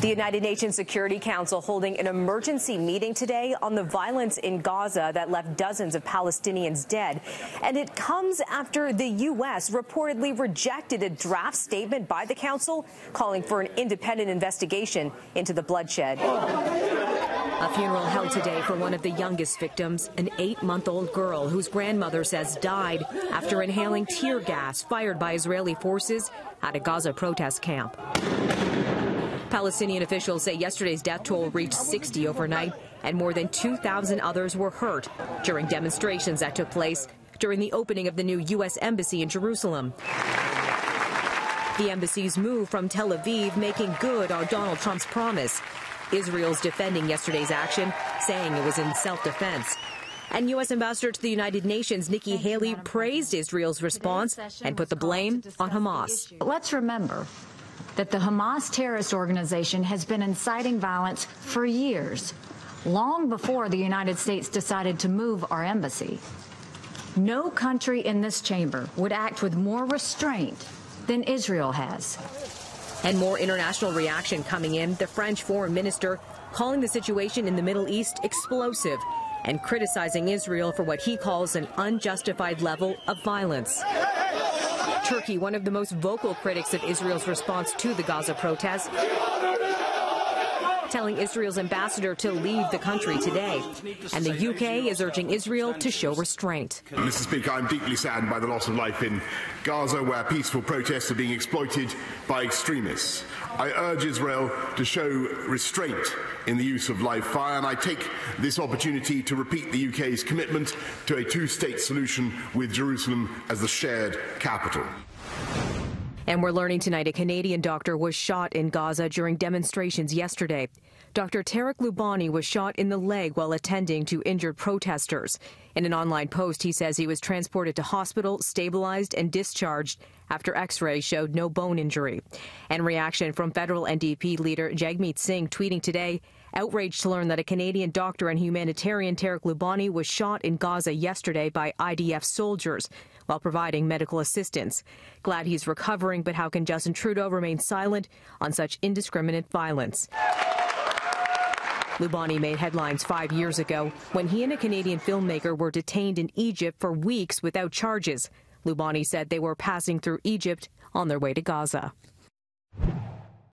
The United Nations Security Council holding an emergency meeting today on the violence in Gaza that left dozens of Palestinians dead. And it comes after the U.S. reportedly rejected a draft statement by the council calling for an independent investigation into the bloodshed. A funeral held today for one of the youngest victims, an 8-month-old girl whose grandmother says died after inhaling tear gas fired by Israeli forces at a Gaza protest camp. Palestinian officials say yesterday's death toll reached 60 overnight, and more than 2,000 others were hurt during demonstrations that took place during the opening of the new U.S. embassy in Jerusalem. The embassy's move from Tel Aviv making good on Donald Trump's promise. Israel's defending yesterday's action, saying it was in self-defense. And U.S. Ambassador to the United Nations Nikki Haley praised Israel's response and put the blame on Hamas. Let's remember that the Hamas terrorist organization has been inciting violence for years, long before the United States decided to move our embassy. No country in this chamber would act with more restraint than Israel has. And more international reaction coming in. The French foreign minister calling the situation in the Middle East explosive and criticizing Israel for what he calls an unjustified level of violence. Turkey, one of the most vocal critics of Israel's response to the Gaza protests, telling Israel's ambassador to leave the country today. And the UK is urging Israel to show restraint. Mr. Speaker, I'm deeply saddened by the loss of life in Gaza, where peaceful protests are being exploited by extremists. I urge Israel to show restraint in the use of live fire, and I take this opportunity to repeat the UK's commitment to a two-state solution with Jerusalem as the shared capital. And we're learning tonight a Canadian doctor was shot in Gaza during demonstrations yesterday. Dr. Tarek Loubani was shot in the leg while attending to injured protesters. In an online post, he says he was transported to hospital, stabilized and discharged after X-rays showed no bone injury. And reaction from federal NDP leader Jagmeet Singh tweeting today, outraged to learn that a Canadian doctor and humanitarian Tarek Loubani was shot in Gaza yesterday by IDF soldiers while providing medical assistance. Glad he's recovering, but how can Justin Trudeau remain silent on such indiscriminate violence? Loubani made headlines 5 years ago when he and a Canadian filmmaker were detained in Egypt for weeks without charges. Loubani said they were passing through Egypt on their way to Gaza.